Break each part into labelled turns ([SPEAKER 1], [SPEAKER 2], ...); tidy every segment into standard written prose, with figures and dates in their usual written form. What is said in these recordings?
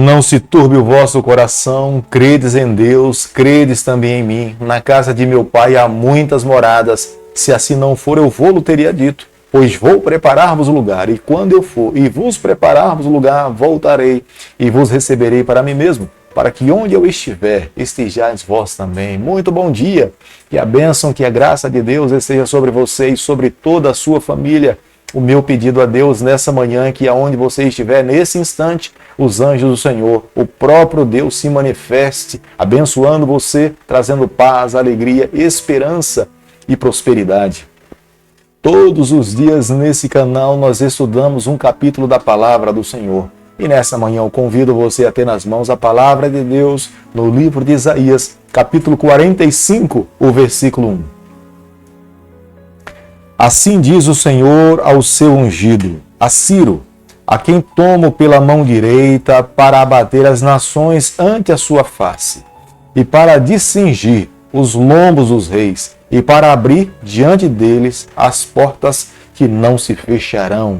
[SPEAKER 1] Não se turbe o vosso coração, credes em Deus, credes também em mim. Na casa de meu pai há muitas moradas, se assim não for, eu vou-lo teria dito. Pois vou preparar-vos lugar, e quando eu for e vos preparar-vos lugar, voltarei e vos receberei para mim mesmo, para que onde eu estiver, estejais vós também. Muito bom dia, que a bênção, que a graça de Deus esteja sobre você e sobre toda a sua família. O meu pedido a Deus nessa manhã é que aonde você estiver, nesse instante, os anjos do Senhor, o próprio Deus se manifeste, abençoando você, trazendo paz, alegria, esperança e prosperidade. Todos os dias nesse canal nós estudamos um capítulo da palavra do Senhor. E nessa manhã eu convido você a ter nas mãos a palavra de Deus no livro de Isaías, capítulo 45, o versículo 1. Assim diz o Senhor ao seu ungido, a Ciro, a quem tomo pela mão direita para abater as nações ante a sua face, e para discingir os lombos dos reis, e para abrir diante deles as portas que não se fecharão.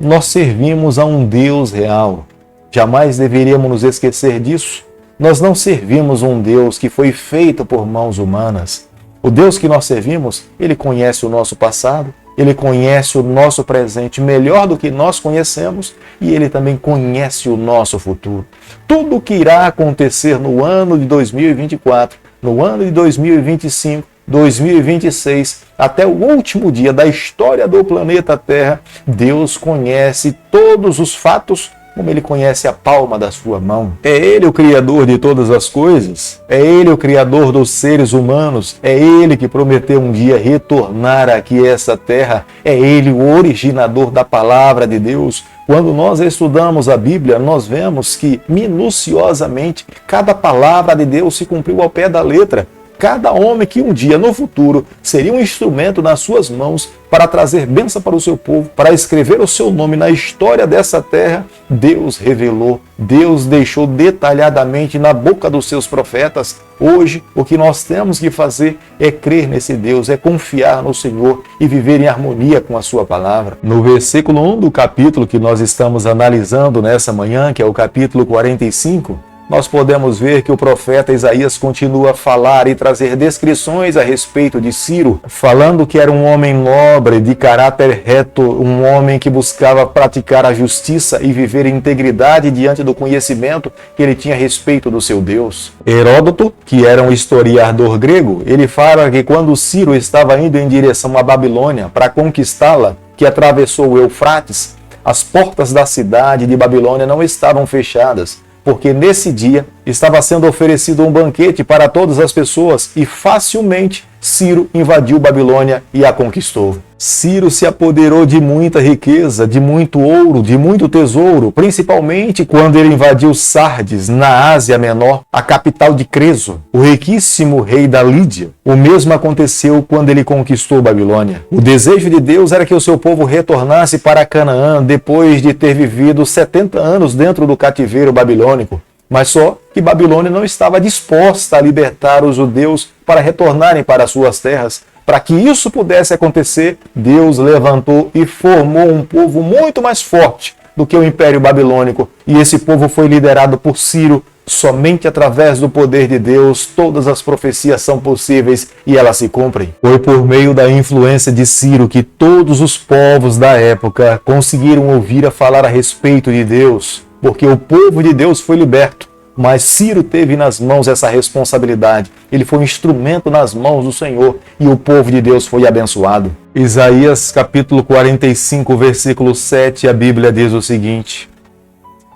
[SPEAKER 1] Nós servimos a um Deus real. Jamais deveríamos nos esquecer disso. Nós não servimos um Deus que foi feito por mãos humanas. O Deus que nós servimos, Ele conhece o nosso passado, Ele conhece o nosso presente melhor do que nós conhecemos e Ele também conhece o nosso futuro. Tudo o que irá acontecer no ano de 2024, no ano de 2025, 2026, até o último dia da história do planeta Terra, Deus conhece todos os fatos como Ele conhece a palma da sua mão. É Ele o Criador de todas as coisas, é Ele o Criador dos seres humanos, é Ele que prometeu um dia retornar aqui a essa terra, é Ele o originador da palavra de Deus. Quando nós estudamos a Bíblia, nós vemos que minuciosamente cada palavra de Deus se cumpriu ao pé da letra. Cada homem que um dia no futuro seria um instrumento nas suas mãos para trazer bênção para o seu povo, para escrever o seu nome na história dessa terra, Deus revelou, Deus deixou detalhadamente na boca dos seus profetas. Hoje, o que nós temos que fazer é crer nesse Deus, é confiar no Senhor e viver em harmonia com a sua palavra. No versículo 1 do capítulo que nós estamos analisando nessa manhã, que é o capítulo 45, nós podemos ver que o profeta Isaías continua a falar e trazer descrições a respeito de Ciro, falando que era um homem nobre, de caráter reto, um homem que buscava praticar a justiça e viver em integridade diante do conhecimento que ele tinha a respeito do seu Deus. Heródoto, que era um historiador grego, ele fala que quando Ciro estava indo em direção à Babilônia para conquistá-la, que atravessou o Eufrates, as portas da cidade de Babilônia não estavam fechadas, porque nesse dia estava sendo oferecido um banquete para todas as pessoas e facilmente Ciro invadiu Babilônia e a conquistou. Ciro se apoderou de muita riqueza, de muito ouro, de muito tesouro, principalmente quando ele invadiu Sardes, na Ásia Menor, a capital de Creso, o riquíssimo rei da Lídia. O mesmo aconteceu quando ele conquistou Babilônia. O desejo de Deus era que o seu povo retornasse para Canaã depois de ter vivido 70 anos dentro do cativeiro babilônico. Mas só que Babilônia não estava disposta a libertar os judeus para retornarem para suas terras. Para que isso pudesse acontecer, Deus levantou e formou um povo muito mais forte do que o Império Babilônico. E esse povo foi liderado por Ciro. Somente através do poder de Deus, todas as profecias são possíveis e elas se cumprem. Foi por meio da influência de Ciro que todos os povos da época conseguiram ouvir a falar a respeito de Deus, porque o povo de Deus foi liberto. Mas Ciro teve nas mãos essa responsabilidade. Ele foi um instrumento nas mãos do Senhor e o povo de Deus foi abençoado. Isaías capítulo 45, versículo 7, a Bíblia diz o seguinte: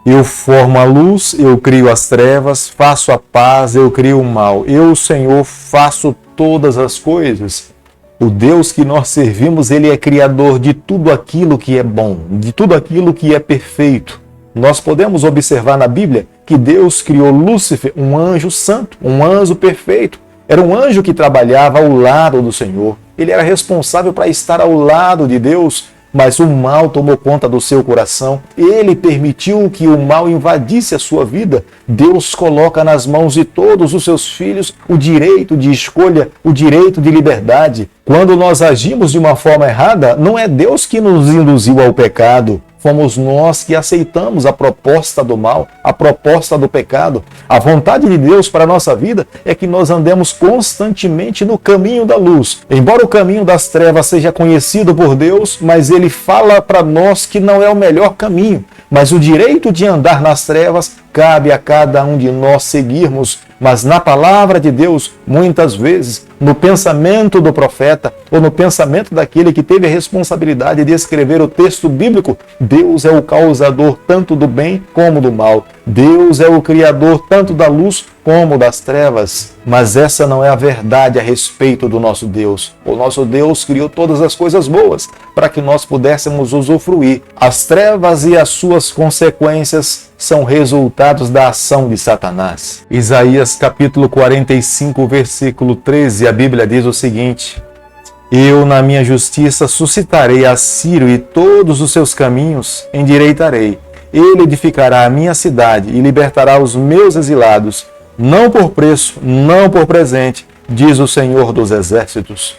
[SPEAKER 1] Eu formo a luz, eu crio as trevas, faço a paz, eu crio o mal. Eu, Senhor, faço todas as coisas. O Deus que nós servimos, Ele é criador de tudo aquilo que é bom, de tudo aquilo que é perfeito. Nós podemos observar na Bíblia que Deus criou Lúcifer, um anjo santo, um anjo perfeito. Era um anjo que trabalhava ao lado do Senhor. Ele era responsável para estar ao lado de Deus, mas o mal tomou conta do seu coração. Ele permitiu que o mal invadisse a sua vida. Deus coloca nas mãos de todos os seus filhos o direito de escolha, o direito de liberdade. Quando nós agimos de uma forma errada, não é Deus que nos induziu ao pecado. Fomos nós que aceitamos a proposta do mal, a proposta do pecado. A vontade de Deus para a nossa vida é que nós andemos constantemente no caminho da luz. Embora o caminho das trevas seja conhecido por Deus, mas ele fala para nós que não é o melhor caminho. Mas o direito de andar nas trevas cabe a cada um de nós seguirmos. Mas na palavra de Deus, muitas vezes, no pensamento do profeta ou no pensamento daquele que teve a responsabilidade de escrever o texto bíblico, Deus é o causador tanto do bem como do mal. Deus é o criador tanto da luz como das trevas. Mas essa não é a verdade a respeito do nosso Deus. O nosso Deus criou todas as coisas boas para que nós pudéssemos usufruir. As trevas e as suas consequências são resultados da ação de Satanás. Isaías capítulo 45, versículo 13, a Bíblia diz o seguinte: Eu, na minha justiça, suscitarei a Ciro e todos os seus caminhos endireitarei. Ele edificará a minha cidade e libertará os meus exilados, não por preço, não por presente, diz o Senhor dos Exércitos.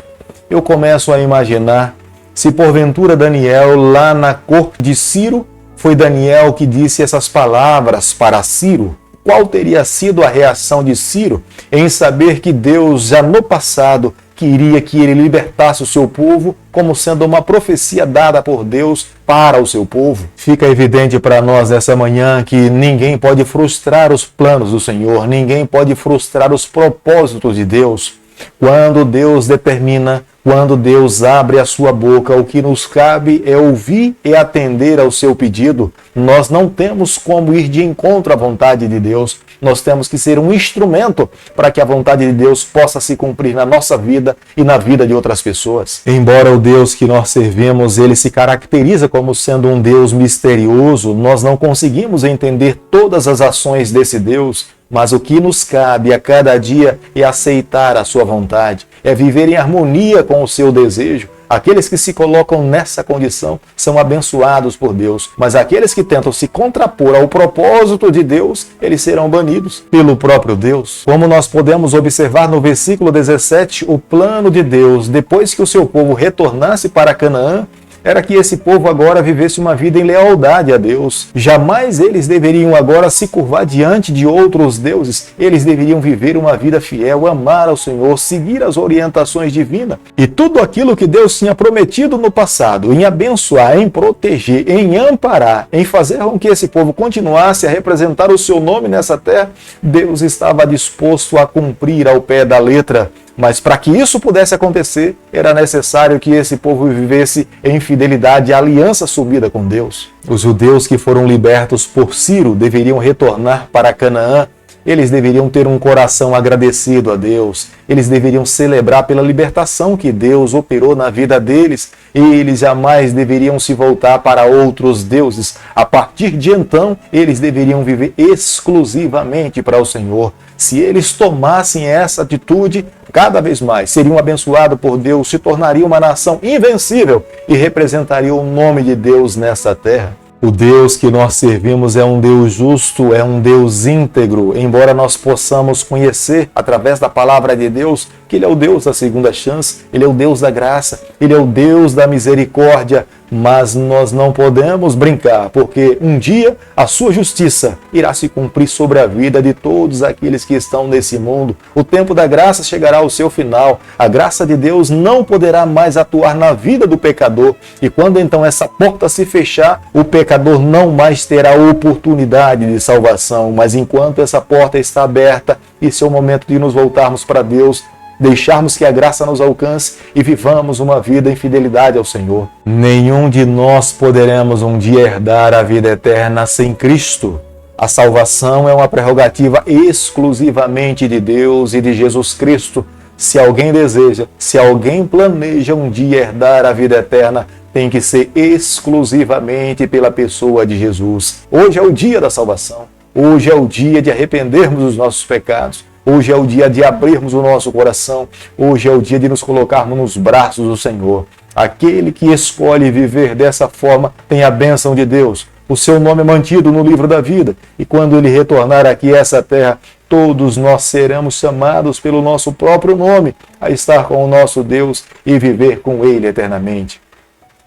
[SPEAKER 1] Eu começo a imaginar se porventura Daniel, lá na corte de Ciro, foi Daniel que disse essas palavras para Ciro. Qual teria sido a reação de Ciro em saber que Deus, já no passado, queria que ele libertasse o seu povo, como sendo uma profecia dada por Deus para o seu povo? Fica evidente para nós nessa manhã que ninguém pode frustrar os planos do Senhor, ninguém pode frustrar os propósitos de Deus. Quando Deus determina, quando Deus abre a sua boca, o que nos cabe é ouvir e atender ao seu pedido. Nós não temos como ir de encontro à vontade de Deus. Nós temos que ser um instrumento para que a vontade de Deus possa se cumprir na nossa vida e na vida de outras pessoas. Embora o Deus que nós servimos, ele se caracteriza como sendo um Deus misterioso, nós não conseguimos entender todas as ações desse Deus. Mas o que nos cabe a cada dia é aceitar a sua vontade, é viver em harmonia com o seu desejo. Aqueles que se colocam nessa condição são abençoados por Deus, mas aqueles que tentam se contrapor ao propósito de Deus, eles serão banidos pelo próprio Deus. Como nós podemos observar no versículo 17, o plano de Deus, depois que o seu povo retornasse para Canaã, era que esse povo agora vivesse uma vida em lealdade a Deus. Jamais eles deveriam agora se curvar diante de outros deuses. Eles deveriam viver uma vida fiel, amar ao Senhor, seguir as orientações divinas. E tudo aquilo que Deus tinha prometido no passado, em abençoar, em proteger, em amparar, em fazer com que esse povo continuasse a representar o seu nome nessa terra, Deus estava disposto a cumprir ao pé da letra. Mas para que isso pudesse acontecer, era necessário que esse povo vivesse em fidelidade à aliança assumida com Deus. Os judeus que foram libertos por Ciro deveriam retornar para Canaã. Eles deveriam ter um coração agradecido a Deus. Eles deveriam celebrar pela libertação que Deus operou na vida deles. E eles jamais deveriam se voltar para outros deuses. A partir de então, eles deveriam viver exclusivamente para o Senhor. Se eles tomassem essa atitude, cada vez mais seriam abençoados por Deus, se tornariam uma nação invencível e representariam o nome de Deus nessa terra. O Deus que nós servimos é um Deus justo, é um Deus íntegro. Embora nós possamos conhecer, através da palavra de Deus, que Ele é o Deus da segunda chance, Ele é o Deus da graça, Ele é o Deus da misericórdia, mas nós não podemos brincar, porque um dia a sua justiça irá se cumprir sobre a vida de todos aqueles que estão nesse mundo. O tempo da graça chegará ao seu final. A graça de Deus não poderá mais atuar na vida do pecador. E quando então essa porta se fechar, o pecador não mais terá oportunidade de salvação. Mas enquanto essa porta está aberta, esse é o momento de nos voltarmos para Deus, deixarmos que a graça nos alcance e vivamos uma vida em fidelidade ao Senhor. Nenhum de nós poderemos um dia herdar a vida eterna sem Cristo. A salvação é uma prerrogativa exclusivamente de Deus e de Jesus Cristo. Se alguém deseja, se alguém planeja um dia herdar a vida eterna, tem que ser exclusivamente pela pessoa de Jesus. Hoje é o dia da salvação. Hoje é o dia de arrependermos dos nossos pecados. Hoje é o dia de abrirmos o nosso coração. Hoje é o dia de nos colocarmos nos braços do Senhor. Aquele que escolhe viver dessa forma tem a bênção de Deus. O seu nome é mantido no livro da vida. E quando ele retornar aqui a essa terra, todos nós seremos chamados pelo nosso próprio nome a estar com o nosso Deus e viver com ele eternamente.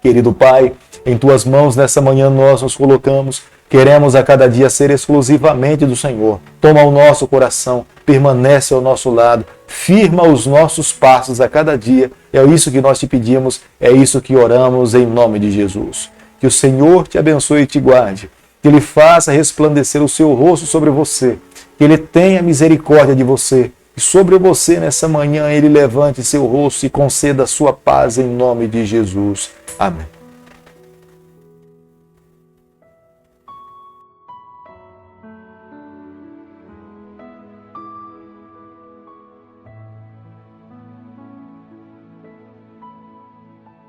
[SPEAKER 1] Querido Pai, em Tuas mãos nessa manhã nós nos colocamos. Queremos a cada dia ser exclusivamente do Senhor. Toma o nosso coração, permanece ao nosso lado, firma os nossos passos a cada dia. É isso que nós te pedimos, é isso que oramos em nome de Jesus. Que o Senhor te abençoe e te guarde, que Ele faça resplandecer o seu rosto sobre você, que Ele tenha misericórdia de você, e sobre você nessa manhã Ele levante seu rosto e conceda a sua paz em nome de Jesus. Amém.